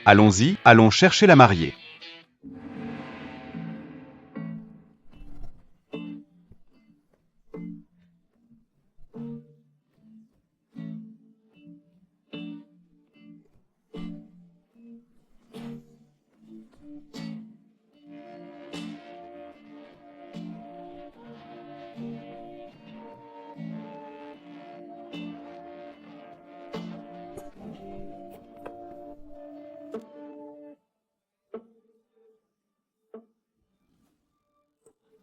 Allons-y, allons chercher la mariée.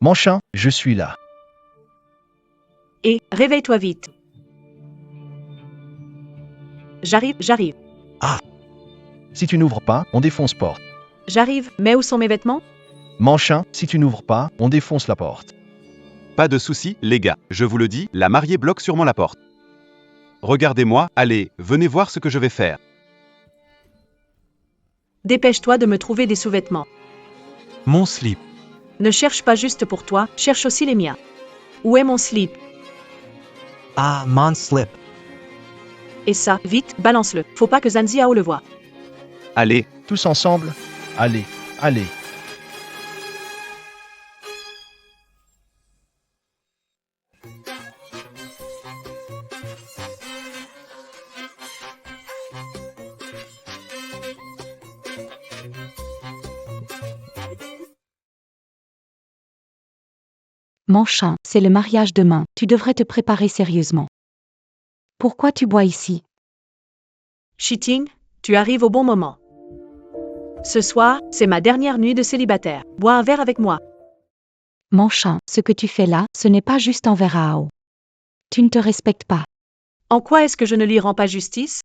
Mon chat, je suis là. Et, réveille-toi vite. J'arrive. Si tu n'ouvres pas, on défonce porte. J'arrive, mais où sont mes vêtements? Mon chat, si tu n'ouvres pas, on défonce la porte. Pas de souci, les gars, je vous le dis, la mariée bloque sûrement la porte. Regardez-moi, allez, venez voir ce que je vais faire. Dépêche-toi de me trouver des sous-vêtements. Mon slip. Ne cherche pas juste pour toi, cherche aussi les miens. Où est mon slip? Ah, mon slip. Et ça, vite, balance-le. Faut pas que Zanziao le voie. Allez, Tous ensemble, allez. Mon chat, c'est le mariage demain, tu devrais te préparer sérieusement. Pourquoi tu bois ici? Shiting, tu arrives au bon moment. Ce soir, c'est ma dernière nuit de célibataire. Bois un verre avec moi. Mon chat, ce que tu fais là, ce n'est pas juste envers Ao. Tu ne te respectes pas. En quoi est-ce que je ne lui rends pas justice?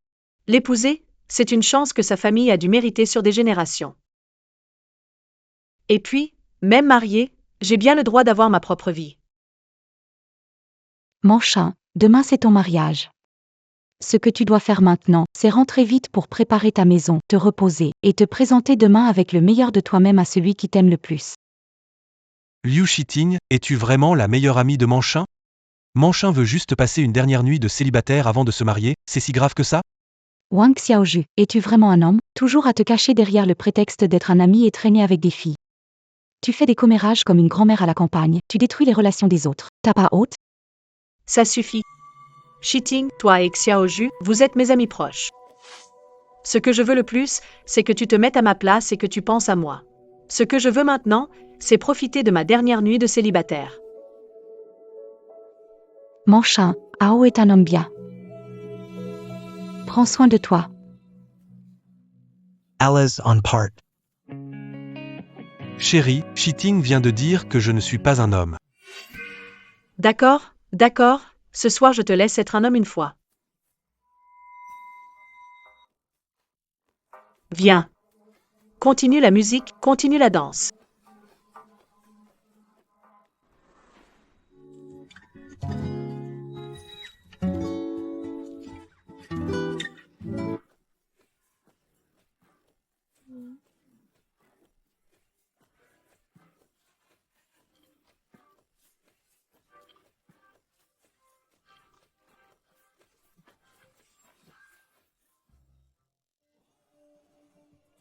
L'épouser, c'est une chance que sa famille a dû mériter sur des générations. Et puis, même mariée, j'ai bien le droit d'avoir ma propre vie. Mon chat, demain c'est ton mariage. Ce que tu dois faire maintenant, c'est rentrer vite pour préparer ta maison, te reposer, et te présenter demain avec le meilleur de toi-même à celui qui t'aime le plus. Liu Shiting, es-tu vraiment la meilleure amie de Manchin? Manchin veut juste passer une dernière nuit de célibataire avant de se marier, c'est si grave que ça? Wang Xiaoju, es-tu vraiment un homme, toujours à te cacher derrière le prétexte d'être un ami et traîner avec des filles? Tu fais des commérages comme une grand-mère à la campagne, tu détruis les relations des autres. T'as pas honte? Ça suffit. Shiting, toi et Xiaoju, vous êtes mes amis proches. Ce que je veux le plus, c'est que tu te mettes à ma place et que tu penses à moi. Ce que je veux maintenant, c'est profiter de ma dernière nuit de célibataire. Mon chat, Ao est un homme bien. Prends soin de toi. Alice on part. Chérie, Shiting vient de dire que je ne suis pas un homme. D'accord, ce soir je te laisse être un homme une fois. Viens. Continue la musique, continue la danse.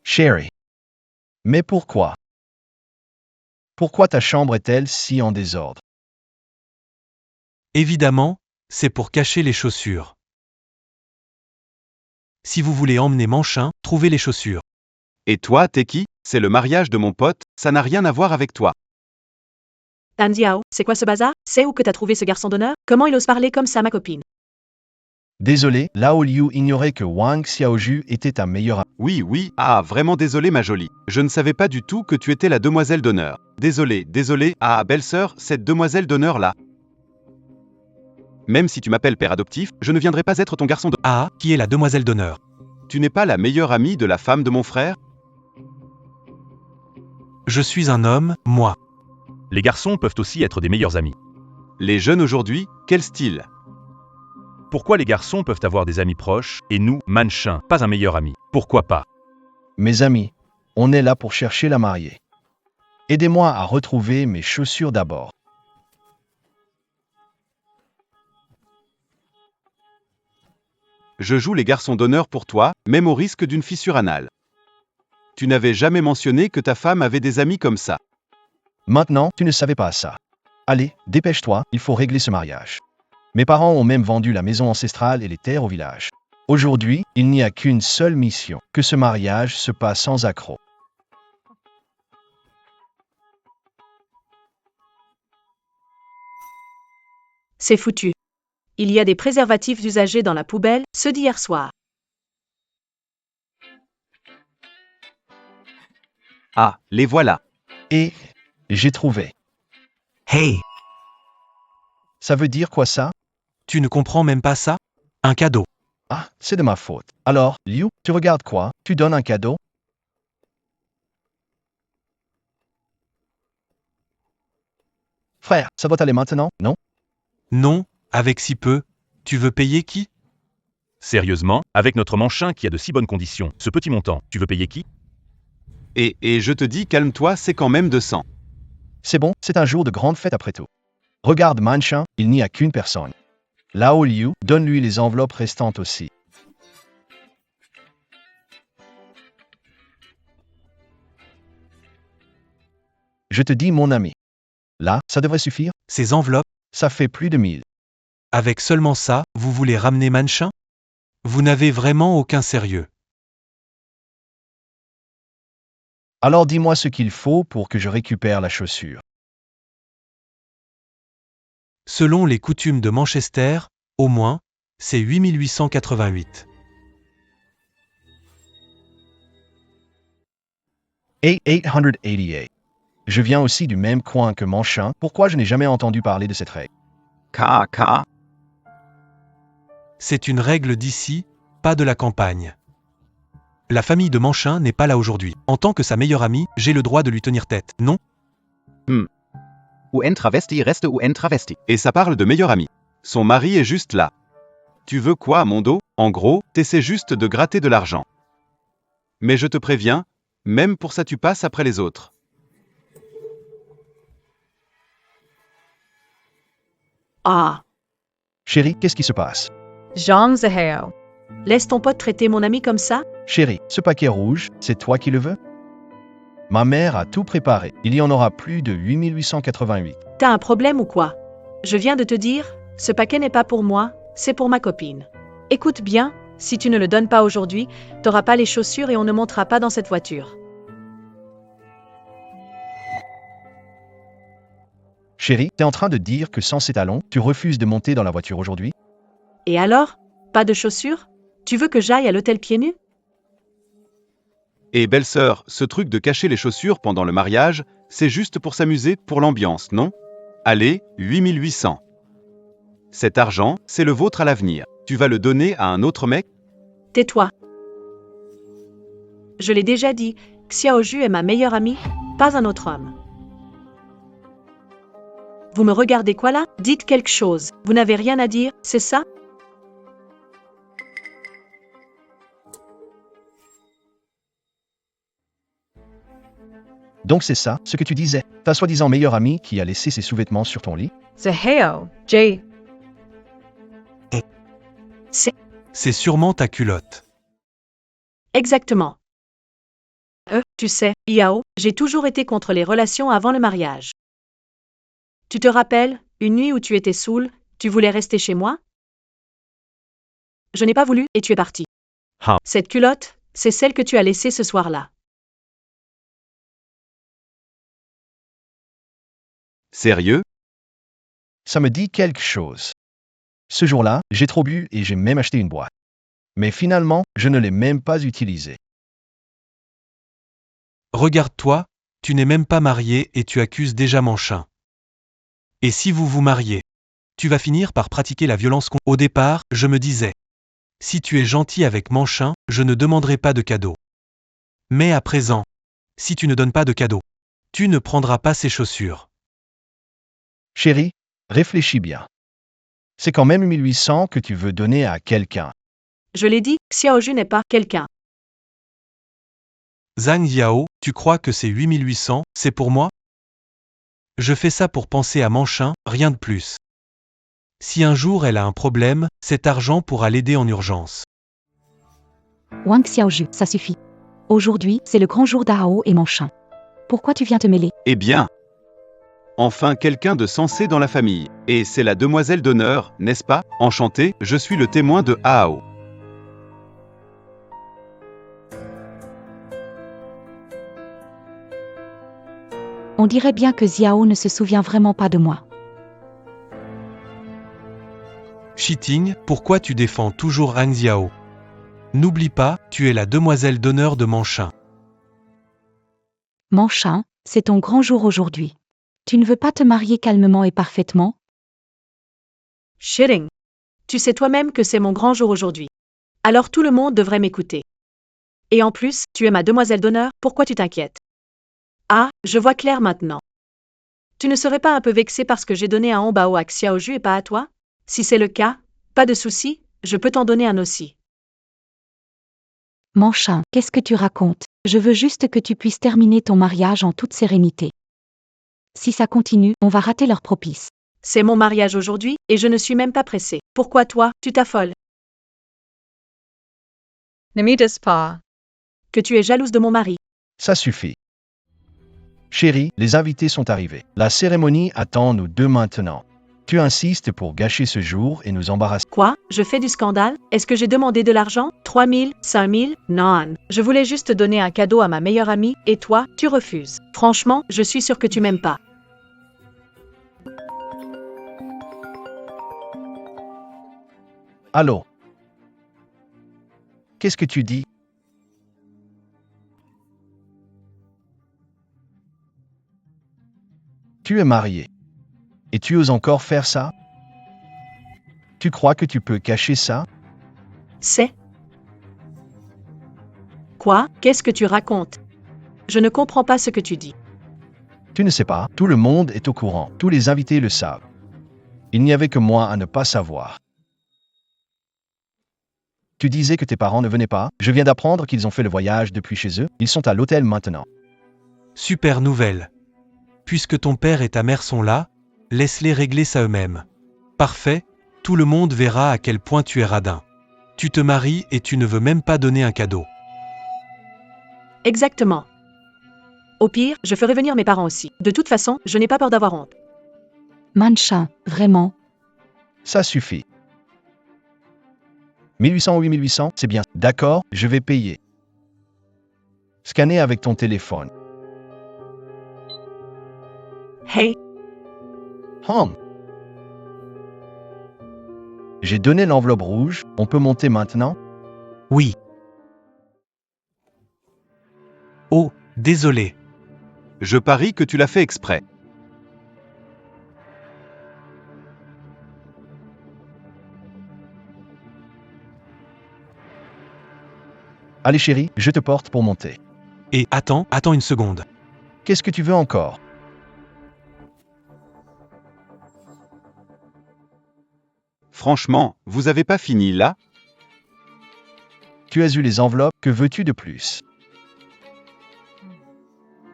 Chérie. Mais pourquoi? Pourquoi ta chambre est-elle si en désordre? Évidemment, c'est pour cacher les chaussures. Si vous voulez emmener Manchin, trouvez les chaussures. et toi, t'es qui? C'est le mariage de mon pote, ça n'a rien à voir avec toi. Zanziao, c'est quoi ce bazar? C'est où que t'as trouvé ce garçon d'honneur? Comment il ose parler comme ça à ma copine? Désolé, Lao Liu ignorait que Wang Xiaoju était ta meilleure amie. Oui, vraiment désolé ma jolie. Je ne savais pas du tout que tu étais la demoiselle d'honneur. Désolé, belle-sœur, cette demoiselle d'honneur-là. Même si tu m'appelles père adoptif, je ne viendrai pas être ton garçon de... Ah, qui est la demoiselle d'honneur? Tu n'es pas la meilleure amie de la femme de mon frère? Je suis un homme, moi. Les garçons peuvent aussi être des meilleurs amis. Les jeunes aujourd'hui, quel style? Pourquoi les garçons peuvent avoir des amis proches, et nous, Manchin, pas un meilleur ami? Pourquoi pas? Mes amis, on est là pour chercher la mariée. Aidez-moi à retrouver mes chaussures d'abord. Je joue les garçons d'honneur pour toi, même au risque d'une fissure anale. Tu n'avais jamais mentionné que ta femme avait des amis comme ça. Maintenant, tu ne savais pas ça. Allez, dépêche-toi, il faut régler ce mariage. Mes parents ont même vendu la maison ancestrale et les terres au village. Aujourd'hui, il n'y a qu'une seule mission, que ce mariage se passe sans accroc. C'est foutu. Il y a des préservatifs usagés dans la poubelle, ceux d'hier soir. Ah, les voilà. Et j'ai trouvé. Hey, Ça veut dire quoi ça? Tu ne comprends même pas ça? Un cadeau. Ah, c'est de ma faute. Alors, Liu, tu regardes quoi? Tu donnes un cadeau? Frère, ça doit aller maintenant, non? Non, avec si peu. Tu veux payer qui? Sérieusement, avec notre manchin qui a de si bonnes conditions, ce petit montant, tu veux payer qui? Et je te dis, calme-toi, c'est quand même 200. C'est bon, c'est un jour de grande fête après tout. Regarde Manchin, il n'y a qu'une personne. Lao Liu, donne-lui les enveloppes restantes aussi. Je te dis mon ami. Là, ça devrait suffire? Ces enveloppes, Ça fait plus de 1000. avec seulement ça, vous voulez ramener Manchin? Vous n'avez vraiment aucun sérieux. Alors dis-moi ce qu'il faut pour que je récupère la chaussure. Selon les coutumes de Manchester, au moins, c'est 8888. Et 888. Je viens aussi du même coin que Manchin, pourquoi je n'ai jamais entendu parler de cette règle? KK. C'est une règle d'ici, pas de la campagne. La famille de Manchin n'est pas là aujourd'hui. En tant que sa meilleure amie, j'ai le droit de lui tenir tête, non? UN travesti reste UN travesti. Et ça parle de meilleur ami. Son mari est juste là. Tu veux quoi à mon dos? En gros, t'essaies juste de gratter de l'argent. Mais je te préviens, même pour ça tu passes après les autres. Ah, Chérie, qu'est-ce qui se passe? Zhang Zahao. laisse ton pote traiter mon ami comme ça? Chérie, ce paquet rouge, c'est toi qui le veux? Ma mère a tout préparé. Il y en aura plus de 8888. T'as un problème ou quoi? Je viens de te dire, ce paquet n'est pas pour moi, c'est pour ma copine. Écoute bien, si tu ne le donnes pas aujourd'hui, t'auras pas les chaussures et on ne montera pas dans cette voiture. Chérie, t'es en train de dire que sans ces talons, tu refuses de monter dans la voiture aujourd'hui? Et alors? Pas de chaussures? Tu veux que j'aille à l'hôtel pieds nus? Et belle-sœur, ce truc de cacher les chaussures pendant le mariage, c'est juste pour s'amuser, pour l'ambiance, non? Allez, 8800. Cet argent, c'est le vôtre à l'avenir. Tu vas le donner à un autre mec? Tais-toi. Je l'ai déjà dit, Xiaoju est ma meilleure amie, pas un autre homme. Vous me regardez quoi là? Dites quelque chose. Vous n'avez rien à dire, c'est ça? Donc c'est ça, ce que tu disais. Ta soi-disant meilleure amie qui a laissé ses sous-vêtements sur ton lit? Zahao. Jay. C'est sûrement ta culotte. Exactement. Tu sais, Yao, j'ai toujours été contre les relations avant le mariage. Tu te rappelles, une nuit où tu étais saoul, tu voulais rester chez moi? Je n'ai pas voulu et tu es parti. Ah. Cette culotte, c'est celle que tu as laissée ce soir-là. Sérieux? Ça me dit quelque chose. Ce jour-là, j'ai trop bu et j'ai même acheté une boîte. Mais finalement, je ne l'ai même pas utilisée. Regarde-toi, tu n'es même pas marié et tu accuses déjà Manchin. Et si vous vous mariez, tu vas finir par pratiquer la violence. Au départ, je me disais, si tu es gentil avec Manchin, je ne demanderai pas de cadeau. Mais à présent, si tu ne donnes pas de cadeau, tu ne prendras pas ses chaussures. Chérie, réfléchis bien. C'est quand même 1800 que tu veux donner à quelqu'un. Je l'ai dit, Xiaoju n'est pas quelqu'un. Zhang Yao, tu crois que c'est 8800, c'est pour moi? Je fais ça pour penser à Manchin, rien de plus. Si un jour elle a un problème, cet argent pourra l'aider en urgence. Wang Xiaoju, ça suffit. Aujourd'hui, c'est le grand jour d'Ahao et Manchin. Pourquoi tu viens te mêler? Eh bien, enfin quelqu'un de sensé dans la famille. Et c'est la demoiselle d'honneur, n'est-ce pas? Enchanté, je suis le témoin de Ahao. On dirait bien que Xiao ne se souvient vraiment pas de moi. Shiting, pourquoi tu défends toujours Hang Xiao? N'oublie pas, tu es la demoiselle d'honneur de Manchin. Manchin, c'est ton grand jour aujourd'hui. Tu ne veux pas te marier calmement et parfaitement? Shitting. Tu sais toi-même que c'est mon grand jour aujourd'hui. Alors tout le monde devrait m'écouter. Et en plus, tu es ma demoiselle d'honneur, pourquoi tu t'inquiètes? Ah, je vois clair maintenant. Tu ne serais pas un peu vexé parce que j'ai donné un Honbao à Xiaoju et pas à toi? Si c'est le cas, pas de souci, je peux t'en donner un aussi. Manchin, qu'est-ce que tu racontes? Je veux juste que tu puisses terminer ton mariage en toute sérénité. Si ça continue, on va rater leur propice. C'est mon mariage aujourd'hui, et je ne suis même pas pressée. Pourquoi toi, tu t'affoles? Namidas Que tu es jalouse de mon mari. Ça suffit. Chérie, les invités sont arrivés. La cérémonie attend nous deux maintenant. Tu insistes pour gâcher ce jour et nous embarrasser. Quoi? Je fais du scandale? Est-ce que j'ai demandé de l'argent? 3 000? 5 000? Non. Je voulais juste donner un cadeau à ma meilleure amie, et toi, tu refuses. Franchement, je suis sûre que tu m'aimes pas. Allô? Qu'est-ce que tu dis? Tu es marié. Et tu oses encore faire ça? Tu crois que tu peux cacher ça? C'est... Quoi? Qu'est-ce que tu racontes? Je ne comprends pas ce que tu dis. Tu ne sais pas, tout le monde est au courant, tous les invités le savent. Il n'y avait que moi à ne pas savoir. Tu disais que tes parents ne venaient pas, je viens d'apprendre qu'ils ont fait le voyage depuis chez eux, ils sont à l'hôtel maintenant. Super nouvelle. Puisque ton père et ta mère sont là, laisse-les régler ça eux-mêmes. Parfait, tout le monde verra à quel point tu es radin. Tu te maries et tu ne veux même pas donner un cadeau. Exactement. Au pire, je ferai venir mes parents aussi. De toute façon, je n'ai pas peur d'avoir honte. Manchin, vraiment? Ça suffit. 1800 ou 1800, c'est bien. D'accord, je vais payer. Scanner avec ton téléphone. Hey, J'ai donné l'enveloppe rouge, on peut monter maintenant? Oui. Oh, désolé. Je parie que tu l'as fait exprès. Allez chérie, je te porte pour monter. Et attends une seconde. Qu'est-ce que tu veux encore? Franchement, vous avez pas fini là? Tu as eu les enveloppes, que veux-tu de plus?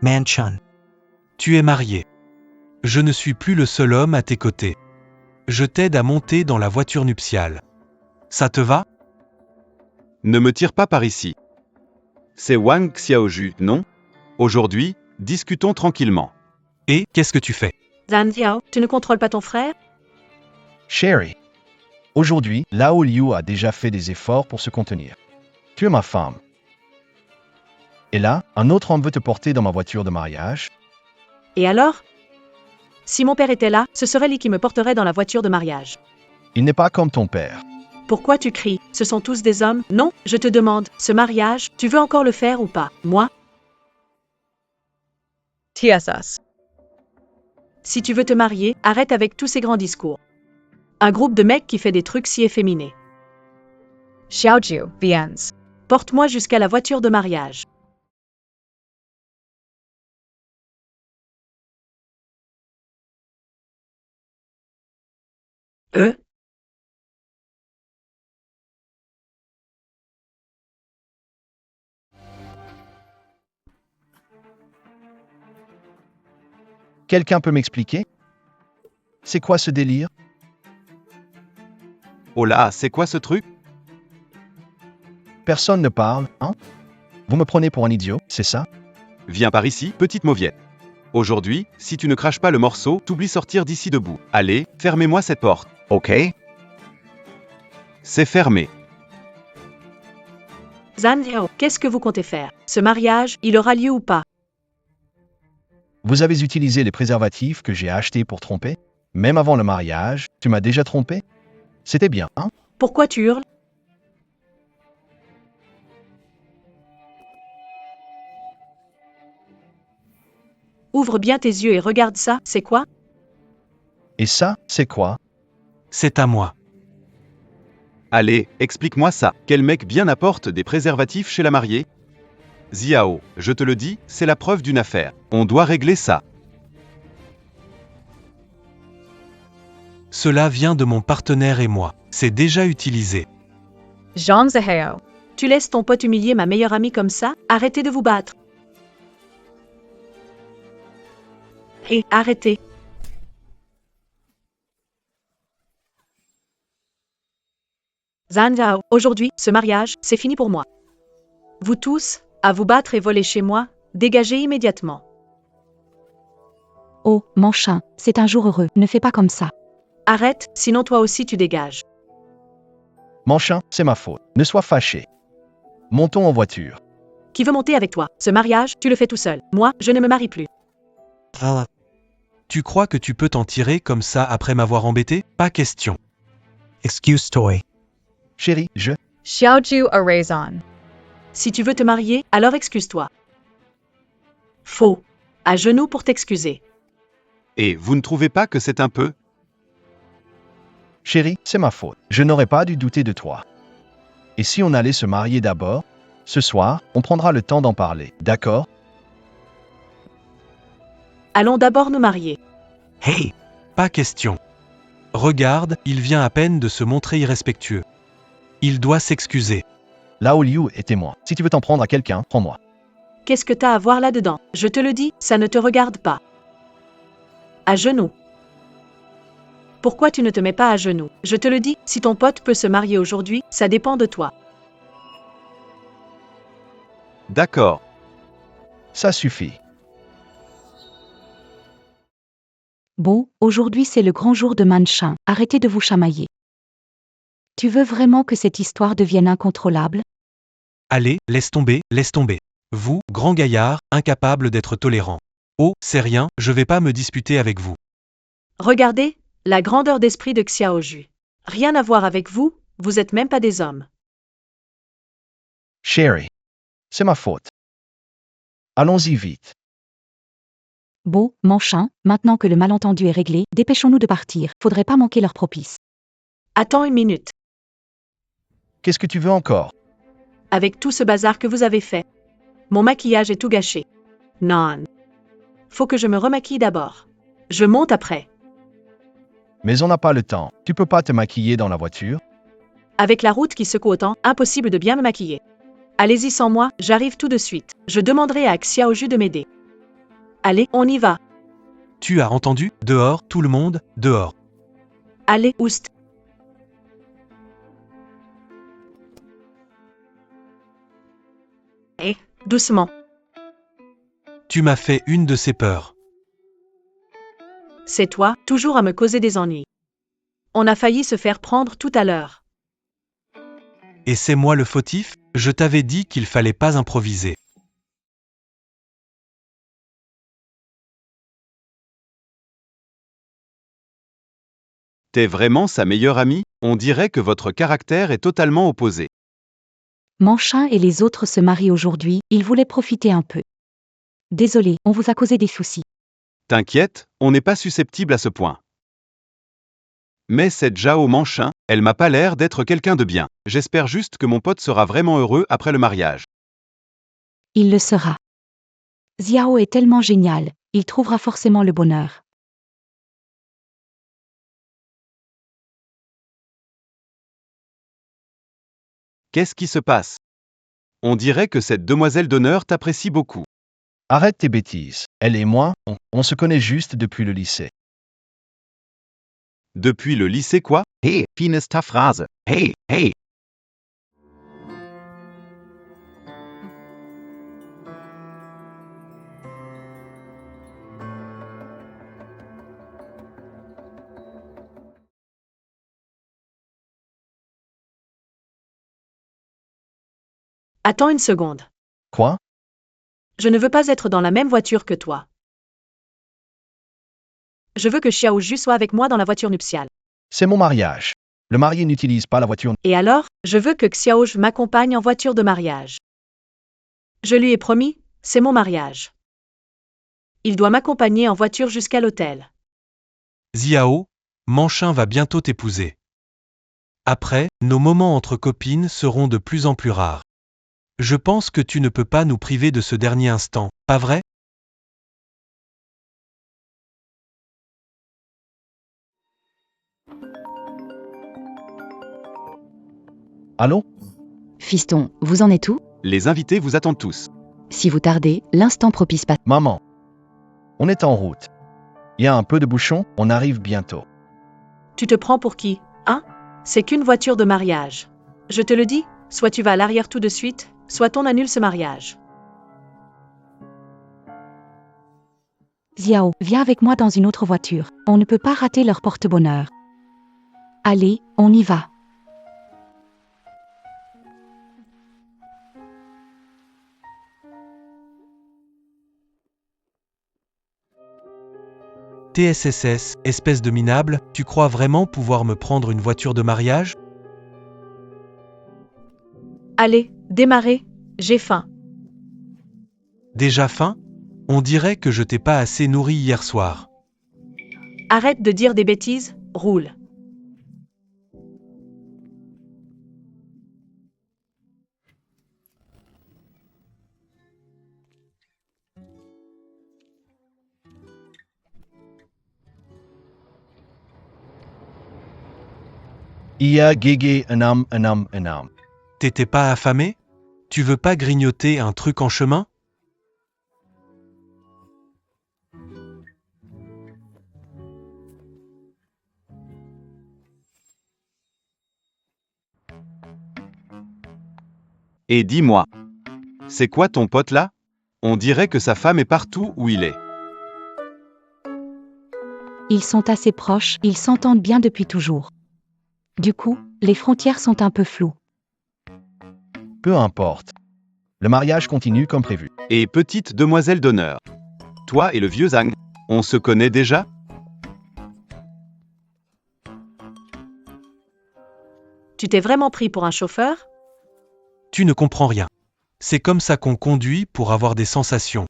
Manchin. Tu es marié. Je ne suis plus le seul homme à tes côtés. Je t'aide à monter dans la voiture nuptiale. Ça te va? Ne me tire pas par ici. C'est Wang Xiaoju, non? Aujourd'hui, discutons tranquillement. Et qu'est-ce que tu fais? Zhan Xiao, tu ne contrôles pas ton frère? Chérie. Aujourd'hui, Lao Liu a déjà fait des efforts pour se contenir. Tu es ma femme. Et là, un autre homme veut te porter dans ma voiture de mariage? Et alors? Si mon père était là, ce serait lui qui me porterait dans la voiture de mariage. Il n'est pas comme ton père. Pourquoi tu cries? Ce sont tous des hommes? Non, je te demande, ce mariage, tu veux encore le faire ou pas? Moi? TSS. Si tu veux te marier, arrête avec tous ces grands discours. Un groupe de mecs qui fait des trucs si efféminés. Xiaoju, Viens. Porte-moi jusqu'à la voiture de mariage. Quelqu'un peut m'expliquer? C'est quoi ce délire? Oh là, c'est quoi ce truc? Personne ne parle, hein? Vous me prenez pour un idiot, c'est ça? Viens par ici, petite mauviette. Aujourd'hui, si tu ne craches pas le morceau, t'oublies sortir d'ici debout. Allez, fermez-moi cette porte. Ok. C'est fermé. Zhang Hao, qu'est-ce que vous comptez faire? Ce mariage, il aura lieu ou pas? Vous avez utilisé les préservatifs que j'ai achetés pour tromper? Même avant le mariage, tu m'as déjà trompé? C'était bien, hein? Pourquoi tu hurles? Ouvre bien tes yeux et regarde ça, c'est quoi? Et ça, c'est quoi? C'est à moi. Allez, explique-moi ça. Quel mec bien apporte des préservatifs chez la mariée? Xiao, je te le dis, c'est la preuve d'une affaire. On doit régler ça. Cela vient de mon partenaire et moi. C'est déjà utilisé. Zhang Zihao. Tu laisses ton pote humilier ma meilleure amie comme ça? Arrêtez de vous battre. Hé, arrêtez. Zhang Hao, aujourd'hui, ce mariage, c'est fini pour moi. Vous tous, à vous battre et voler chez moi, dégagez immédiatement. Oh, Manchin, c'est un jour heureux, ne fais pas comme ça. Arrête, sinon toi aussi tu dégages. Manchin, c'est ma faute. Ne sois fâché. Montons en voiture. Qui veut monter avec toi? Ce mariage, tu le fais tout seul. Moi, je ne me marie plus. Tu crois que tu peux t'en tirer comme ça après m'avoir embêté? Pas question. Excuse toy. Chérie, je... Xiaoju a raison. Si tu veux te marier, alors excuse-toi. Faux. À genoux pour t'excuser. Et vous ne trouvez pas que c'est un peu? Chérie, c'est ma faute. Je n'aurais pas dû douter de toi. Et si on allait se marier d'abord? Ce soir, on prendra le temps d'en parler, d'accord? Allons d'abord nous marier. Hey, Pas question. Regarde, il vient à peine de se montrer irrespectueux. Il doit s'excuser. Lao Liu est témoin. Si tu veux t'en prendre à quelqu'un, prends-moi. Qu'est-ce que t'as à voir là-dedans? Je te le dis, ça ne te regarde pas. À genoux. Pourquoi tu ne te mets pas à genoux? Je te le dis, si ton pote peut se marier aujourd'hui, ça dépend de toi. D'accord. Ça suffit. Bon, aujourd'hui c'est le grand jour de Manchin, arrêtez de vous chamailler. Tu veux vraiment que cette histoire devienne incontrôlable? Allez, laisse tomber, laisse tomber. Vous, grand gaillard, incapable d'être tolérant. Oh, c'est rien, je vais pas me disputer avec vous. Regardez, la grandeur d'esprit de Xiaoju. Rien à voir avec vous, vous êtes même pas des hommes. Chérie, c'est ma faute. Allons-y vite. Bon, Manchin, maintenant que le malentendu est réglé, dépêchons-nous de partir, faudrait pas manquer leur propice. Attends une minute. Qu'est-ce que tu veux encore? Avec tout ce bazar que vous avez fait. Mon maquillage est tout gâché. Non. Faut que je me remaquille d'abord. Je monte après. Mais on n'a pas le temps. Tu peux pas te maquiller dans la voiture? Avec la route qui secoue autant, impossible de bien me maquiller. Allez-y sans moi, j'arrive tout de suite. Je demanderai à Xiaoju de m'aider. Allez, on y va. Tu as entendu? Dehors, tout le monde, dehors. Allez, oust. Eh, doucement. Tu m'as fait une de ces peurs. C'est toi, toujours à me causer des ennuis. On a failli se faire prendre tout à l'heure. Et c'est moi le fautif? Je t'avais dit qu'il fallait pas improviser. T'es vraiment sa meilleure amie? On dirait que votre caractère est totalement opposé. Manchin et les autres se marient aujourd'hui, ils voulaient profiter un peu. Désolé, on vous a causé des soucis. T'inquiète, on n'est pas susceptible à ce point. Mais cette Zhao Manchin, elle m'a pas l'air d'être quelqu'un de bien. J'espère juste que mon pote sera vraiment heureux après le mariage. Il le sera. Xiao est tellement génial, il trouvera forcément le bonheur. Qu'est-ce qui se passe? On dirait que cette demoiselle d'honneur t'apprécie beaucoup. Arrête tes bêtises. Elle et moi, on se connaît juste depuis le lycée. Depuis le lycée quoi? Hey, finesta phrase. Hey, hey. Attends une seconde. Quoi? Je ne veux pas être dans la même voiture que toi. Je veux que Xiaoju soit avec moi dans la voiture nuptiale. C'est mon mariage. Le marié n'utilise pas la voiture. Et alors, je veux que Xiaoju m'accompagne en voiture de mariage. Je lui ai promis, c'est mon mariage. Il doit m'accompagner en voiture jusqu'à l'hôtel. Xiao, Manchin va bientôt t'épouser. Après, nos moments entre copines seront de plus en plus rares. Je pense que tu ne peux pas nous priver de ce dernier instant, pas vrai? Allô? Fiston, vous en êtes où? Les invités vous attendent tous. Si vous tardez, l'instant propice passe. Maman. On est en route. Il y a un peu de bouchon, on arrive bientôt. Tu te prends pour qui, hein? C'est qu'une voiture de mariage. Je te le dis, soit tu vas à l'arrière tout de suite, soit on annule ce mariage. Xiao, viens avec moi dans une autre voiture. On ne peut pas rater leur porte-bonheur. Allez, on y va. TSSS, espèce de minable, tu crois vraiment pouvoir me prendre une voiture de mariage? Allez, démarrez, j'ai faim. Déjà faim? On dirait que je t'ai pas assez nourri hier soir. Arrête de dire des bêtises, roule. Il y a Gégé, un homme. T'étais pas affamé? Tu veux pas grignoter un truc en chemin? Et dis-moi, c'est quoi ton pote là? On dirait que sa femme est partout où il est. Ils sont assez proches, ils s'entendent bien depuis toujours. Du coup, les frontières sont un peu floues. Peu importe. Le mariage continue comme prévu. Et petite demoiselle d'honneur. Toi et le vieux Zhang, on se connaît déjà? Tu t'es vraiment pris pour un chauffeur? Tu ne comprends rien. C'est comme ça qu'on conduit pour avoir des sensations.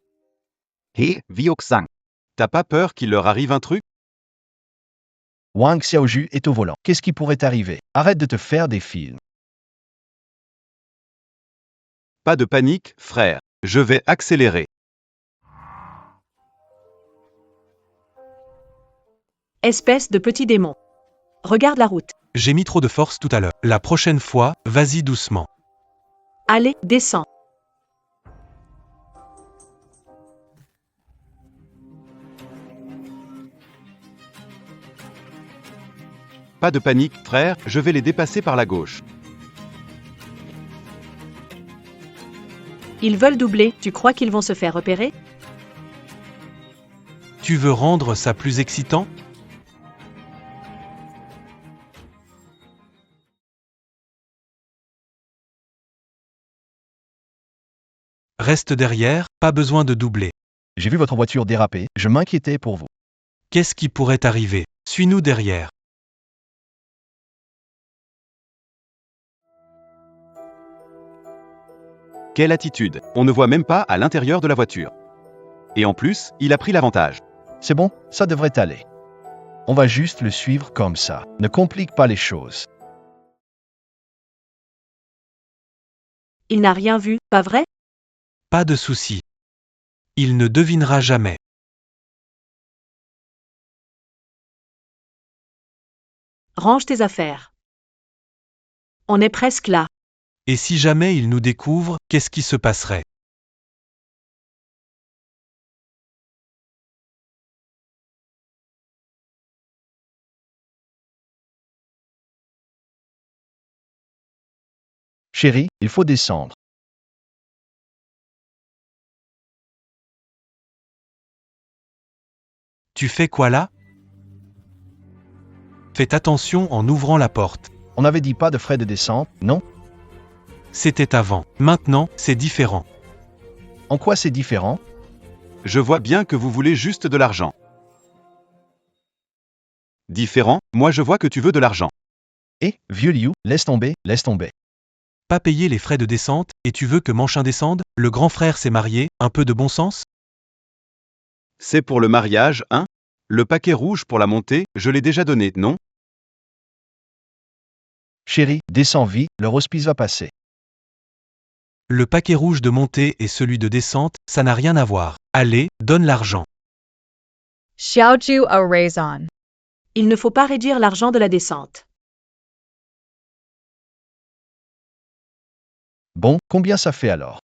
Hé, vieux Zhang. T'as pas peur qu'il leur arrive un truc? Wang Xiaoju est au volant. Qu'est-ce qui pourrait arriver? Arrête de te faire des films. Pas de panique, frère. Je vais accélérer. Espèce de petit démon. Regarde la route. J'ai mis trop de force tout à l'heure. La prochaine fois, vas-y doucement. Allez, descends. Pas de panique, frère, je vais les dépasser par la gauche. Ils veulent doubler, tu crois qu'ils vont se faire repérer? Tu veux rendre ça plus excitant? Reste derrière, pas besoin de doubler. J'ai vu votre voiture déraper, je m'inquiétais pour vous. Qu'est-ce qui pourrait arriver? Suis-nous derrière. Quelle attitude! On ne voit même pas à l'intérieur de la voiture. Et en plus, il a pris l'avantage. C'est bon, ça devrait aller. On va juste le suivre comme ça. Ne complique pas les choses. Il n'a rien vu, pas vrai? Pas de souci. Il ne devinera jamais. Range tes affaires. On est presque là. Et si jamais il nous découvre, qu'est-ce qui se passerait? Chérie, il faut descendre. Tu fais quoi là? Faites attention en ouvrant la porte. On n'avait dit pas de frais de descente, non? C'était avant. Maintenant, c'est différent. En quoi c'est différent? Je vois bien que vous voulez juste de l'argent. Différent, moi je vois que tu veux de l'argent. Eh, vieux Liu, laisse tomber, laisse tomber. Pas payer les frais de descente, et tu veux que Manchin descende? Le grand frère s'est marié, un peu de bon sens? C'est pour le mariage, hein? Le paquet rouge pour la montée, je l'ai déjà donné, non? Chérie, descends vite, le hospice va passer. Le paquet rouge de montée et celui de descente, ça n'a rien à voir. Allez, donne l'argent. Xiaoju a raison. Il ne faut pas réduire l'argent de la descente. Bon, combien ça fait alors?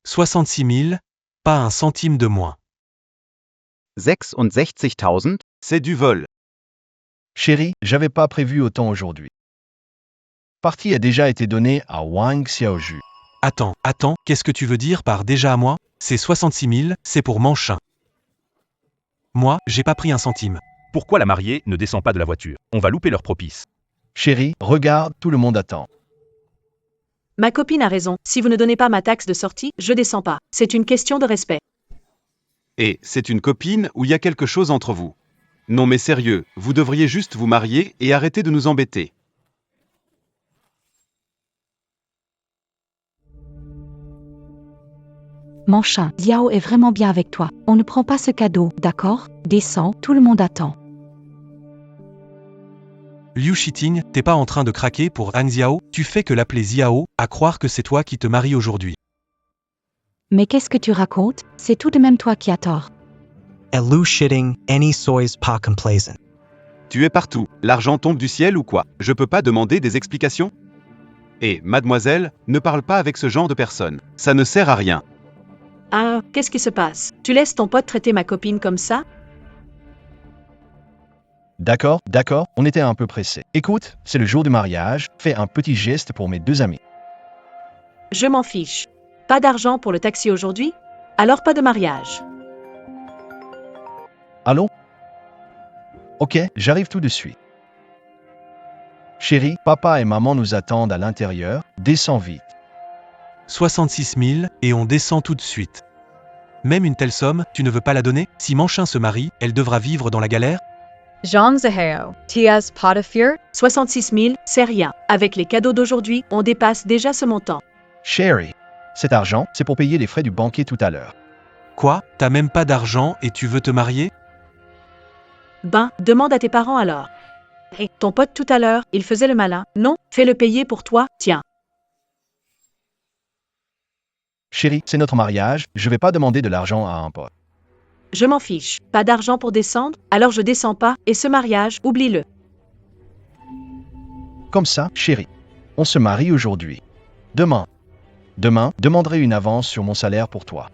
66 000, pas un centime de moins. 66.000? C'est du vol. Chérie, j'avais pas prévu autant aujourd'hui. Partie a déjà été donnée à Wang Xiaoju. Attends, qu'est-ce que tu veux dire par déjà à moi? C'est 66 000, c'est pour Manchin. Moi, j'ai pas pris un centime. Pourquoi la mariée ne descend pas de la voiture? On va louper leur propice. Chérie, regarde, tout le monde attend. Ma copine a raison, si vous ne donnez pas ma taxe de sortie, je descends pas. C'est une question de respect. Et c'est une copine ou il y a quelque chose entre vous? Non mais sérieux, vous devriez juste vous marier et arrêter de nous embêter. Manchin, Xiao est vraiment bien avec toi. On ne prend pas ce cadeau, d'accord? Descends, tout le monde attend. Liu Shiting, t'es pas en train de craquer pour Han Xiao? Tu fais que l'appeler Xiao, à croire que c'est toi qui te maries aujourd'hui. Mais qu'est-ce que tu racontes? C'est tout de même toi qui as tort. At Lu Shitting, any soy's pas complaisant. Tu es partout, l'argent tombe du ciel ou quoi? Je peux pas demander des explications? Et, mademoiselle, ne parle pas avec ce genre de personne. Ça ne sert à rien. Ah, qu'est-ce qui se passe? Tu laisses ton pote traiter ma copine comme ça? D'accord, on était un peu pressés. Écoute, c'est le jour du mariage, fais un petit geste pour mes deux amis. Je m'en fiche. Pas d'argent pour le taxi aujourd'hui? Alors pas de mariage. Allô? Ok, j'arrive tout de suite. Chérie, papa et maman nous attendent à l'intérieur, descends vite. 66 000, et on descend tout de suite. Même une telle somme, tu ne veux pas la donner? Si Manchin se marie, elle devra vivre dans la galère? Zhang Zihao, Tia's pot of fear. 66 000, c'est rien. Avec les cadeaux d'aujourd'hui, on dépasse déjà ce montant. Chérie, cet argent, c'est pour payer les frais du banquier tout à l'heure. Quoi? T'as même pas d'argent et tu veux te marier? Ben, demande à tes parents alors. Hé, ton pote tout à l'heure, il faisait le malin. Non, fais-le payer pour toi, tiens. Chérie, c'est notre mariage, je vais pas demander de l'argent à un pote. Je m'en fiche. Pas d'argent pour descendre, alors je descends pas, et ce mariage, oublie-le. Comme ça, chérie. On se marie aujourd'hui. Demain, demanderai une avance sur mon salaire pour toi.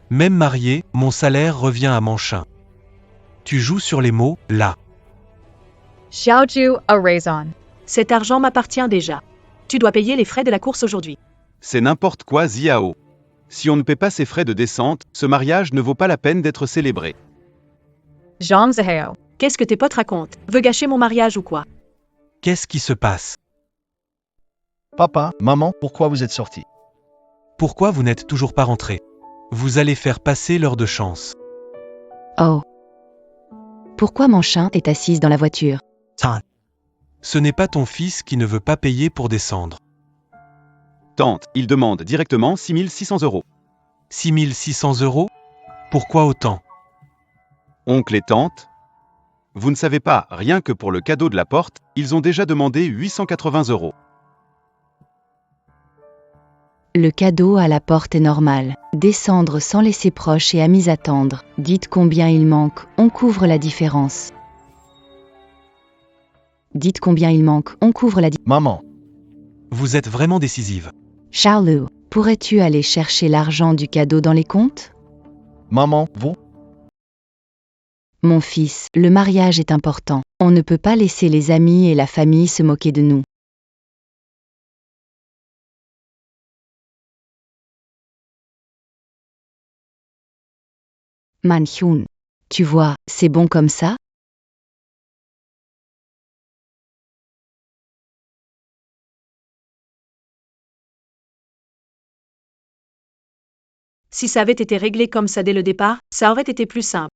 Même marié, mon salaire revient à Manchin. Tu joues sur les mots, là. Xiaoju a raison. Cet argent m'appartient déjà. Tu dois payer les frais de la course aujourd'hui. C'est n'importe quoi, Xiao. Si on ne paie pas ces frais de descente, ce mariage ne vaut pas la peine d'être célébré. Zhang Zihao. Qu'est-ce que tes potes racontent? Veux gâcher mon mariage ou quoi? Qu'est-ce qui se passe? Papa, maman, pourquoi vous êtes sortis? Pourquoi vous n'êtes toujours pas rentrés? Vous allez faire passer l'heure de chance. Oh. Pourquoi Manchin est assise dans la voiture? Tante, Ce n'est pas ton fils qui ne veut pas payer pour descendre. Tante, il demande directement 6 600 €. 6 600 €? Pourquoi autant? Oncle et tante? Vous ne savez pas, rien que pour le cadeau de la porte, ils ont déjà demandé 880 €. Le cadeau à la porte est normal. Descendre sans laisser proches et amis attendre. Dites combien il manque, on couvre la différence. Dites combien il manque, on couvre la différence. Maman, Vous êtes vraiment décisive. Charles, pourrais-tu aller chercher l'argent du cadeau dans les comptes? maman, vous? Mon fils, le mariage est important. On ne peut pas laisser les amis et la famille se moquer de nous. Manhyun. Tu vois, c'est bon comme ça? Si ça avait été réglé comme ça dès le départ, ça aurait été plus simple.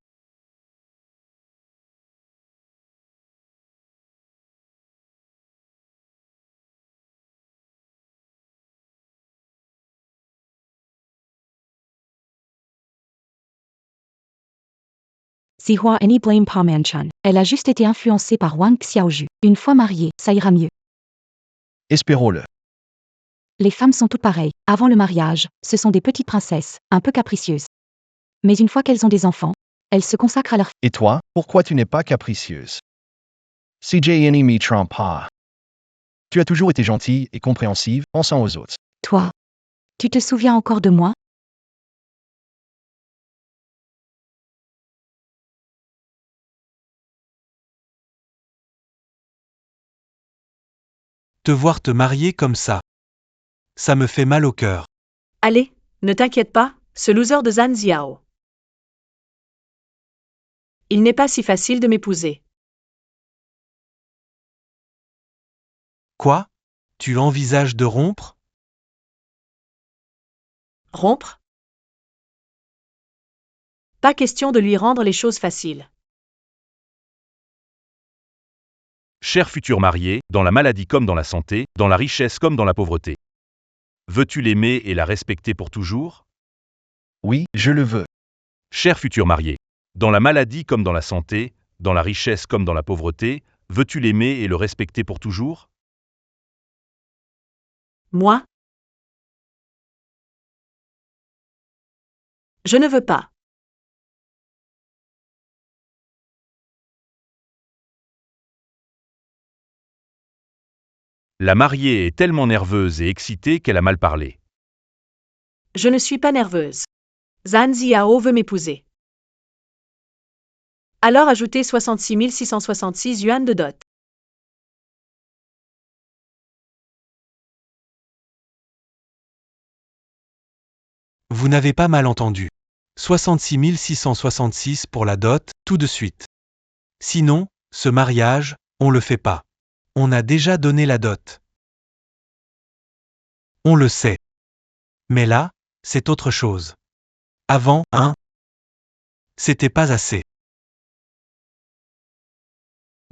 Zihua any blame Pa Manchan. Elle a juste été influencée par Wang Xiaoju. Une fois mariée, ça ira mieux. Espérons-le. Les femmes sont toutes pareilles. Avant le mariage, ce sont des petites princesses, un peu capricieuses. Mais une fois qu'elles ont des enfants, elles se consacrent à leur Et toi, pourquoi tu n'es pas capricieuse? CJNE me trompe pas. Tu as toujours été gentille et compréhensive, pensant aux autres. Toi. Tu te souviens encore de moi? Te voir te marier comme ça. Ça me fait mal au cœur. Allez, ne t'inquiète pas, ce loser de Zhan Ziao. Il n'est pas si facile de m'épouser. Quoi? Tu envisages de rompre? Rompre? Pas question de lui rendre les choses faciles. Cher futur marié, dans la maladie comme dans la santé, dans la richesse comme dans la pauvreté. Veux-tu l'aimer et la respecter pour toujours? Oui, je le veux. Cher futur marié, dans la maladie comme dans la santé, dans la richesse comme dans la pauvreté, veux-tu l'aimer et le respecter pour toujours? Moi? Je ne veux pas. La mariée est tellement nerveuse et excitée qu'elle a mal parlé. Je ne suis pas nerveuse. Zhan Ziao veut m'épouser. Alors ajoutez 66 666 yuan de dot. Vous n'avez pas mal entendu. 66 666 pour la dot, tout de suite. Sinon, ce mariage, on le fait pas. On a déjà donné la dot. On le sait. Mais là, c'est autre chose. Avant, hein? C'était pas assez.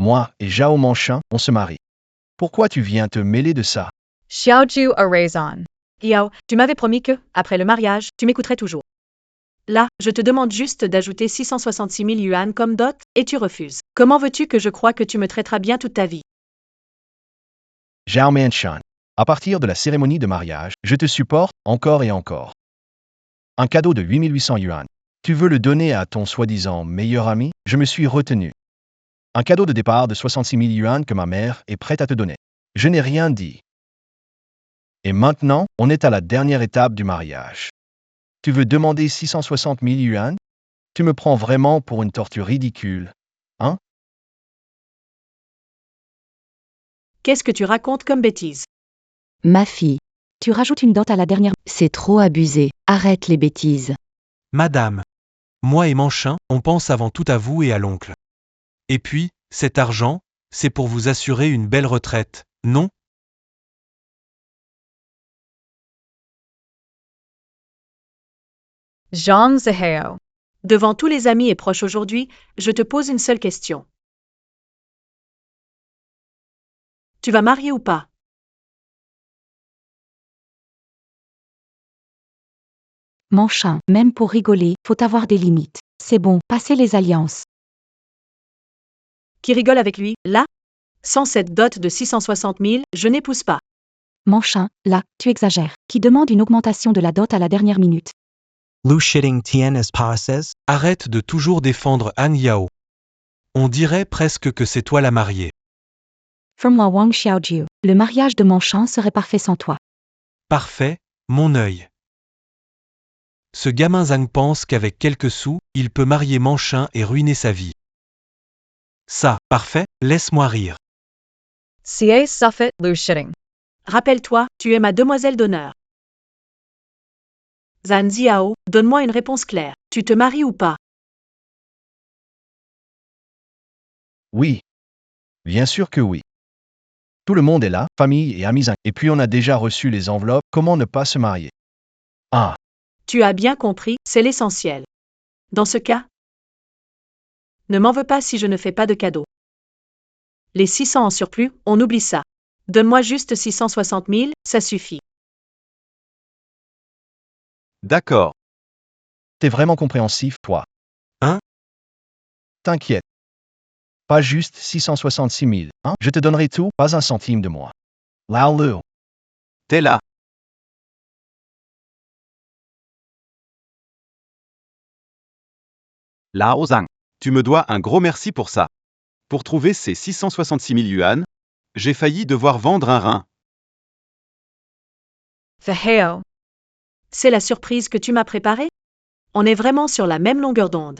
Moi et Zhao Manchan, on se marie. Pourquoi tu viens te mêler de ça? Xiaoju a raison. Yao, tu m'avais promis que, après le mariage, tu m'écouterais toujours. Là, je te demande juste d'ajouter 666 000 yuan comme dot, et tu refuses. Comment veux-tu que je croie que tu me traiteras bien toute ta vie? Zhao Manchan. À partir de la cérémonie de mariage, je te supporte encore et encore. Un cadeau de 8800 yuan. Tu veux le donner à ton soi-disant meilleur ami? Je me suis retenu. Un cadeau de départ de 66 000 yuan que ma mère est prête à te donner. Je n'ai rien dit. Et maintenant, on est à la dernière étape du mariage. Tu veux demander 660 000 yuan? Tu me prends vraiment pour une tortue ridicule, hein? Qu'est-ce que tu racontes comme bêtise? Ma fille. Tu rajoutes une dot à la dernière. C'est trop abusé. Arrête les bêtises. Madame. Moi et Manchin, on pense avant tout à vous et à l'oncle. Et puis, cet argent, c'est pour vous assurer une belle retraite, non? Zhang Zihao. Devant tous les amis et proches aujourd'hui, je te pose une seule question. Tu vas marier ou pas? Manchin, même pour rigoler, faut avoir des limites. C'est bon, passez les alliances. Qui rigole avec lui, là? Sans cette dot de 660 000, je n'épouse pas. Manchin, là, tu exagères. Qui demande une augmentation de la dot à la dernière minute? Lu Shitting Tian as Pa says. Arrête de toujours défendre Han Yao. On dirait presque que c'est toi la mariée. From Wang Xiaoju. Le mariage de Manchin serait parfait sans toi. Parfait, mon œil. Ce gamin Zhang pense qu'avec quelques sous, il peut marier Manchin et ruiner sa vie. Ça, parfait, laisse-moi rire. Xie Suffet Lu Shitting. Rappelle-toi, tu es ma demoiselle d'honneur. Zhan Ziao, donne-moi une réponse claire. Tu te maries ou pas? Oui. Bien sûr que oui. Tout le monde est là, famille et amis. Et puis on a déjà reçu les enveloppes, comment ne pas se marier? Ah. Tu as bien compris, c'est l'essentiel. Dans ce cas, ne m'en veux pas si je ne fais pas de cadeau. Les 600 en surplus, on oublie ça. Donne-moi juste 660 000, ça suffit. D'accord. T'es vraiment compréhensif, toi. Hein? T'inquiète. Pas juste 666 000, hein? Je te donnerai tout, pas un centime de moi. Lao Lu. T'es là. Lao Zhang. Tu me dois un gros merci pour ça. Pour trouver ces 666 000 yuan, j'ai failli devoir vendre un rein. Vaheo. C'est la surprise que tu m'as préparée? On est vraiment sur la même longueur d'onde.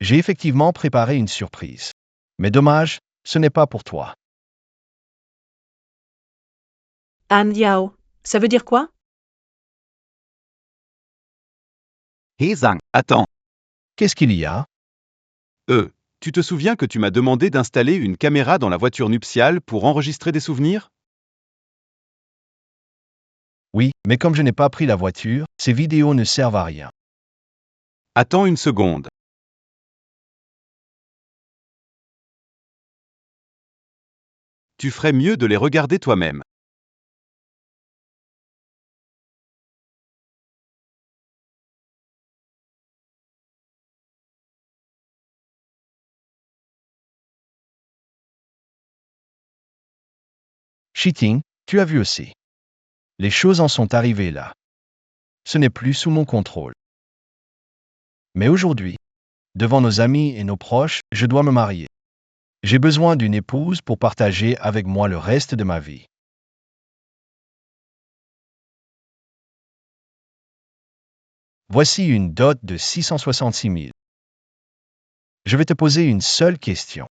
J'ai effectivement préparé une surprise. Mais dommage, ce n'est pas pour toi. An Yao, ça veut dire quoi? Hé Zhang, attends. Qu'est-ce qu'il y a? Tu te souviens que tu m'as demandé d'installer une caméra dans la voiture nuptiale pour enregistrer des souvenirs? Oui, mais comme je n'ai pas pris la voiture, ces vidéos ne servent à rien. Attends une seconde. Tu ferais mieux de les regarder toi-même. Cheating, tu as vu aussi. Les choses en sont arrivées là. Ce n'est plus sous mon contrôle. Mais aujourd'hui, devant nos amis et nos proches, je dois me marier. J'ai besoin d'une épouse pour partager avec moi le reste de ma vie. Voici une dot de 666 000. Je vais te poser une seule question.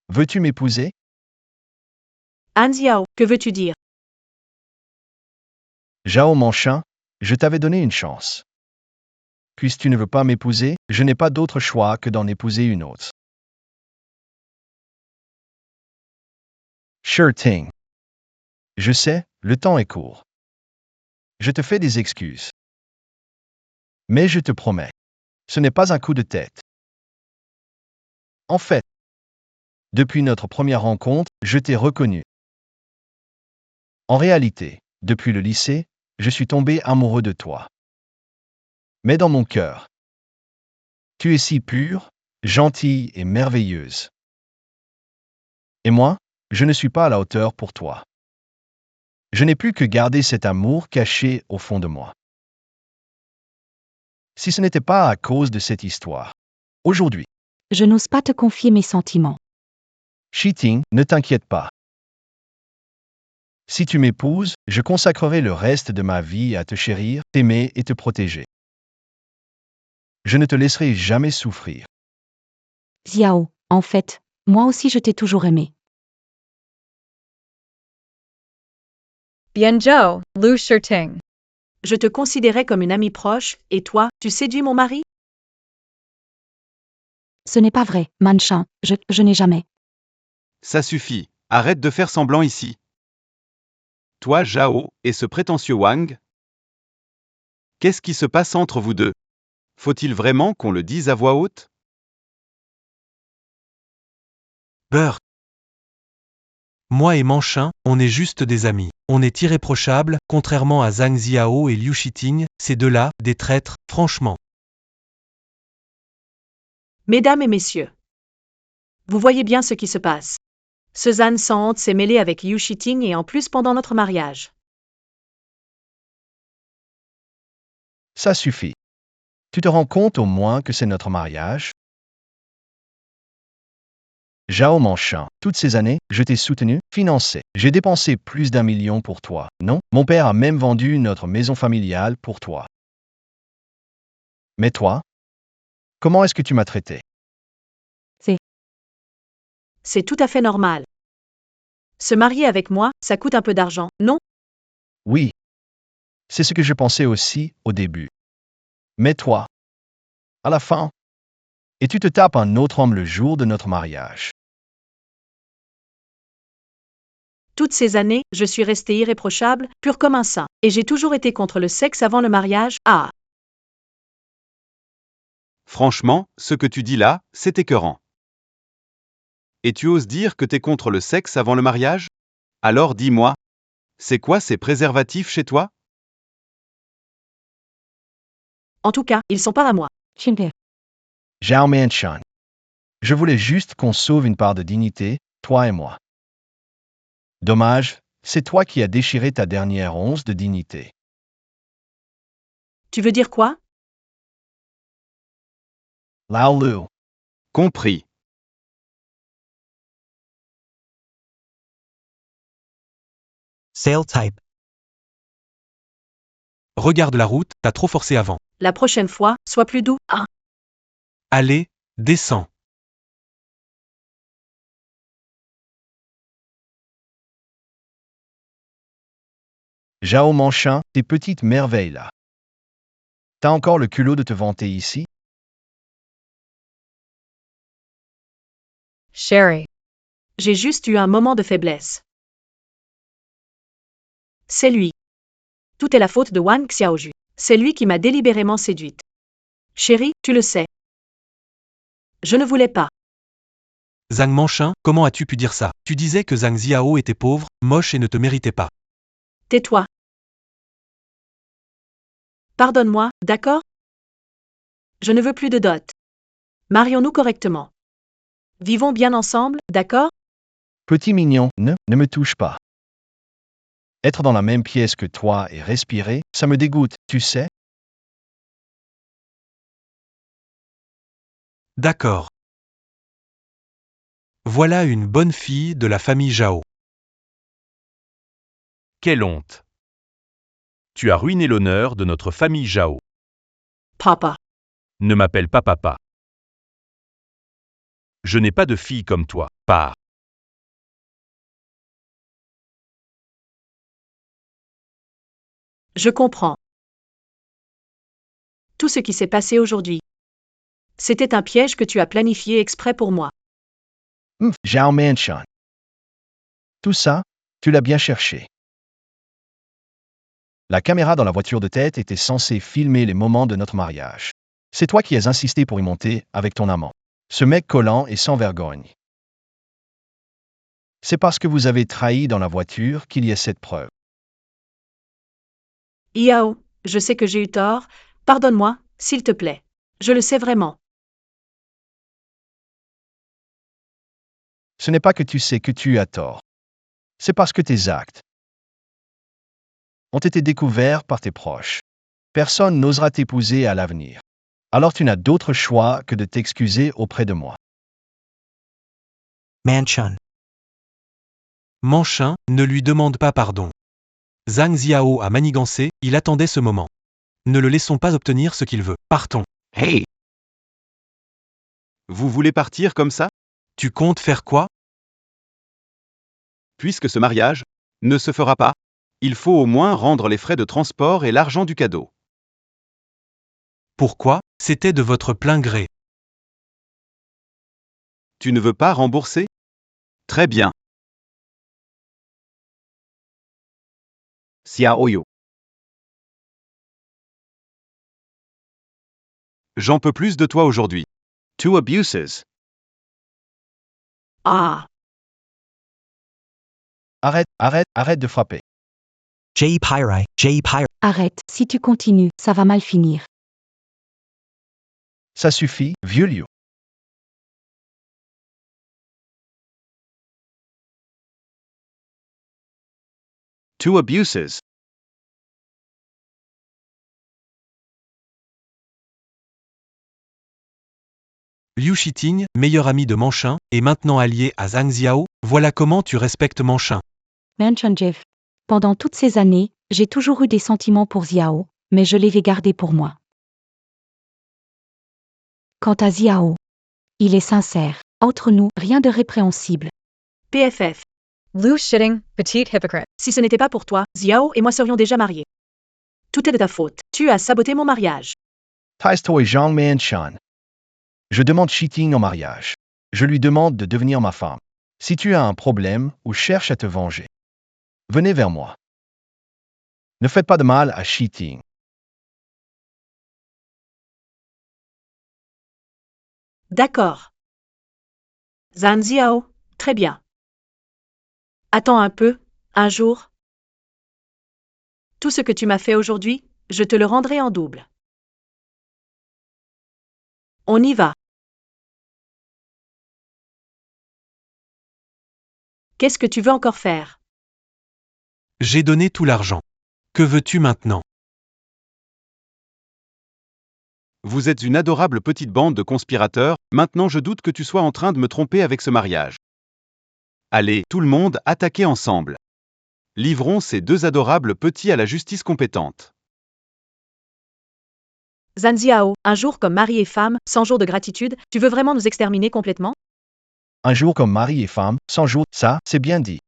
Veux-tu m'épouser? An Yao, que veux-tu dire? Zhao Manchin, je t'avais donné une chance. Puisque tu ne veux pas m'épouser, je n'ai pas d'autre choix que d'en épouser une autre. Sure thing. Je sais, le temps est court. Je te fais des excuses. Mais je te promets, ce n'est pas un coup de tête. En fait, depuis notre première rencontre, je t'ai reconnu. En réalité, depuis le lycée, je suis tombé amoureux de toi. Mais dans mon cœur, tu es si pure, gentille et merveilleuse. Et moi, je ne suis pas à la hauteur pour toi. Je n'ai plus que garder cet amour caché au fond de moi. Si ce n'était pas à cause de cette histoire, aujourd'hui, Je n'ose pas te confier mes sentiments. cheating, ne t'inquiète pas. Si tu m'épouses, je consacrerai le reste de ma vie à te chérir, t'aimer et te protéger. Je ne te laisserai jamais souffrir. Xiao, en fait, moi aussi je t'ai toujours aimé. Bianzhou, Lu Shirting. Je te considérais comme une amie proche, et toi, tu séduis mon mari? Ce n'est pas vrai, Manchin, je n'ai jamais. Ça suffit, arrête de faire semblant ici. Toi, Zhao, et ce prétentieux Wang? Qu'est-ce qui se passe entre vous deux? Faut-il vraiment qu'on le dise à voix haute? Beurre. Moi et Manchin, on est juste des amis. On est irréprochables, contrairement à Zhang Ziao et Liu Shiting, ces deux-là, des traîtres, franchement. Mesdames et messieurs, vous voyez bien ce qui se passe. Ce Zhan sans honte s'est mêlé avec Yu Shiting et en plus pendant notre mariage. Ça suffit. Tu te rends compte au moins que c'est notre mariage? Zhao Manchin, toutes ces années, je t'ai soutenu, financé. J'ai dépensé plus d'1 million pour toi. Non, mon père a même vendu notre maison familiale pour toi. Mais toi? Comment est-ce que tu m'as traité? C'est tout à fait normal. Se marier avec moi, ça coûte un peu d'argent, non? Oui. C'est ce que je pensais aussi au début. Mais toi? À la fin? Et tu te tapes un autre homme le jour de notre mariage. Toutes ces années, je suis restée irréprochable, pure comme un saint. Et j'ai toujours été contre le sexe avant le mariage. Ah! Franchement, ce que tu dis là, c'est écœurant. Et tu oses dire que t'es contre le sexe avant le mariage? Alors dis-moi, c'est quoi ces préservatifs chez toi? En tout cas, ils sont pas à moi. Schindler. Zhao Manshan. Je voulais juste qu'on sauve une part de dignité, toi et moi. Dommage, c'est toi qui as déchiré ta dernière once de dignité. Tu veux dire quoi? Lao Lu. Compris. Sail type. Regarde la route, t'as trop forcé avant. La prochaine fois, sois plus doux. Ah! Allez, descends. Zhao Manshan, tes petites merveilles là. T'as encore le culot de te vanter ici? Sherry. J'ai juste eu un moment de faiblesse. C'est lui. Tout est la faute de Wang Xiaoju. C'est lui qui m'a délibérément séduite. Chérie, tu le sais. Je ne voulais pas. Zhang Manchin, comment as-tu pu dire ça? Tu disais que Zhang Ziao était pauvre, moche et ne te méritait pas. Tais-toi. Pardonne-moi, d'accord? Je ne veux plus de dot. Marions-nous correctement. Vivons bien ensemble, d'accord? Petit mignon, ne me touche pas. Être dans la même pièce que toi et respirer, ça me dégoûte, tu sais? D'accord. Voilà une bonne fille de la famille Zhao. Quelle honte. Tu as ruiné l'honneur de notre famille Zhao. Papa. Ne m'appelle pas papa. Je n'ai pas de fille comme toi. Pars. Je comprends. Tout ce qui s'est passé aujourd'hui. C'était un piège que tu as planifié exprès pour moi. Zhao Manshan. Tout ça, tu l'as bien cherché. La caméra dans la voiture de tête était censée filmer les moments de notre mariage. C'est toi qui as insisté pour y monter avec ton amant. Ce mec collant et sans vergogne. C'est parce que vous avez trahi dans la voiture qu'il y a cette preuve. Yao, je sais que j'ai eu tort. Pardonne-moi, s'il te plaît. Je le sais vraiment. Ce n'est pas que tu sais que tu as tort. C'est parce que tes actes ont été découverts par tes proches. Personne n'osera t'épouser à l'avenir. Alors tu n'as d'autre choix que de t'excuser auprès de moi. Manchin. Manchin, ne lui demande pas pardon. Zhang Ziao a manigancé, il attendait ce moment. Ne le laissons pas obtenir ce qu'il veut. Partons. Hey! Vous voulez partir comme ça? Tu comptes faire quoi? Puisque ce mariage ne se fera pas, il faut au moins rendre les frais de transport et l'argent du cadeau. Pourquoi? C'était de votre plein gré. Tu ne veux pas rembourser? Très bien. Xiaoyu. J'en peux plus de toi aujourd'hui. Two abuses. Ah! Arrête de frapper. J. Pyrai. Arrête, si tu continues, ça va mal finir. Ça suffit, vieux lieu. Two abuses. Liu Shiting, meilleur ami de Manchin, est maintenant allié à Zhang Ziao, voilà comment tu respectes Manchin. Manchin Jeff. Pendant toutes ces années, j'ai toujours eu des sentiments pour Xiao, mais je les vais garder pour moi. Quant à Xiao, il est sincère. Entre nous, rien de répréhensible. PFF. Lu Shitting, petite hypocrite. Si ce n'était pas pour toi, Xiao et moi serions déjà mariés. Tout est de ta faute. Tu as saboté mon mariage. Taistoi Zhang Manshan. Je demande Shiting en mariage. Je lui demande de devenir ma femme. Si tu as un problème ou cherches à te venger, Venez vers moi. Ne faites pas de mal à Shiting. D'accord. Zhang Ziao, très bien. Attends un peu, un jour. Tout ce que tu m'as fait aujourd'hui, je te le rendrai en double. On y va. Qu'est-ce que tu veux encore faire? J'ai donné tout l'argent. Que veux-tu maintenant? Vous êtes une adorable petite bande de conspirateurs, maintenant je doute que tu sois en train de me tromper avec ce mariage. Allez, tout le monde, attaquez ensemble. Livrons ces deux adorables petits à la justice compétente. Zhang Ziao, un jour comme mari et femme, 100 jours de gratitude, tu veux vraiment nous exterminer complètement? Un jour comme mari et femme, 100 jours, ça, c'est bien dit.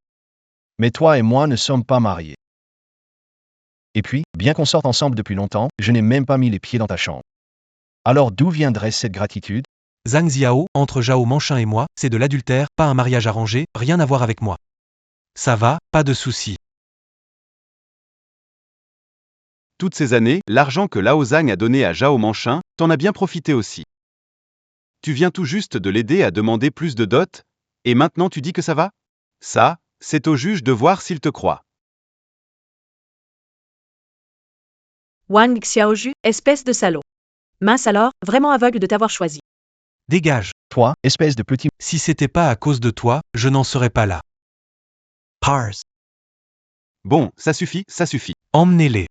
Mais toi et moi ne sommes pas mariés. Et puis, bien qu'on sorte ensemble depuis longtemps, je n'ai même pas mis les pieds dans ta chambre. Alors d'où viendrait cette gratitude? Zhang Ziao, entre Zhao Manchin et moi, c'est de l'adultère, pas un mariage arrangé, rien à voir avec moi. Ça va, pas de souci. Toutes ces années, l'argent que Lao Zhang a donné à Zhao Manchin, t'en as bien profité aussi. Tu viens tout juste de l'aider à demander plus de dot, et maintenant tu dis que ça va? Ça, c'est au juge de voir s'il te croit. Wang Xiaoju, espèce de salaud. Mince alors, vraiment aveugle de t'avoir choisi. Dégage. Toi, espèce de petit... Si c'était pas à cause de toi, je n'en serais pas là. Pars. Bon, ça suffit, ça suffit. Emmenez-les.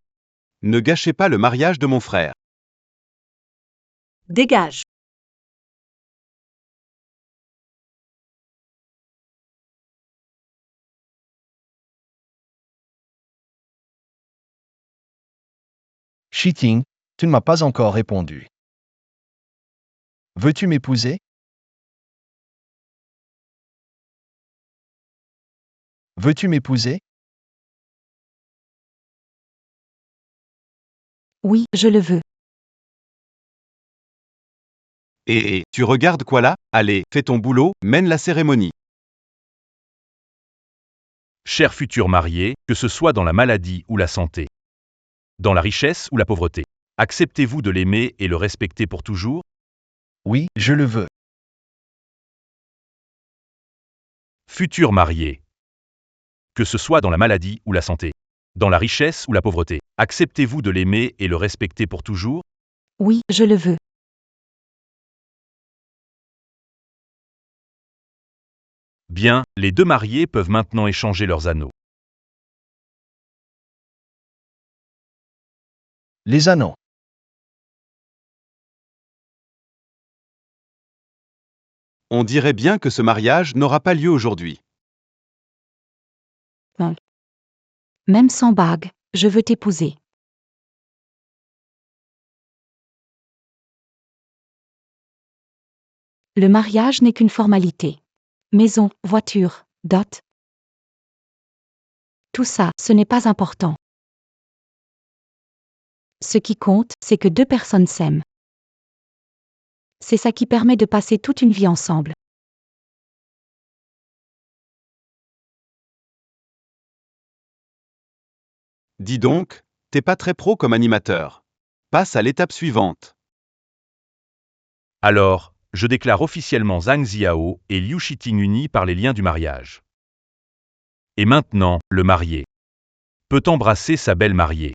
Ne gâchez pas le mariage de mon frère. Dégage. Shiting, tu ne m'as pas encore répondu. Veux-tu m'épouser? Veux-tu m'épouser? Oui, je le veux. Et tu regardes quoi là? Allez, fais ton boulot, mène la cérémonie. Cher futur marié, que ce soit dans la maladie ou la santé, dans la richesse ou la pauvreté, acceptez-vous de l'aimer et le respecter pour toujours? Oui, je le veux. Futur marié. Que ce soit dans la maladie ou la santé, dans la richesse ou la pauvreté, acceptez-vous de l'aimer et le respecter pour toujours? Oui, je le veux. Bien, les deux mariés peuvent maintenant échanger leurs anneaux. Les anneaux. On dirait bien que ce mariage n'aura pas lieu aujourd'hui. Même sans bague, je veux t'épouser. Le mariage n'est qu'une formalité. Maison, voiture, dot. Tout ça, ce n'est pas important. Ce qui compte, c'est que deux personnes s'aiment. C'est ça qui permet de passer toute une vie ensemble. Dis donc, t'es pas très pro comme animateur. Passe à l'étape suivante. Alors, je déclare officiellement Zhang Ziao et Liu Shiting unis par les liens du mariage. Et maintenant, le marié peut embrasser sa belle mariée.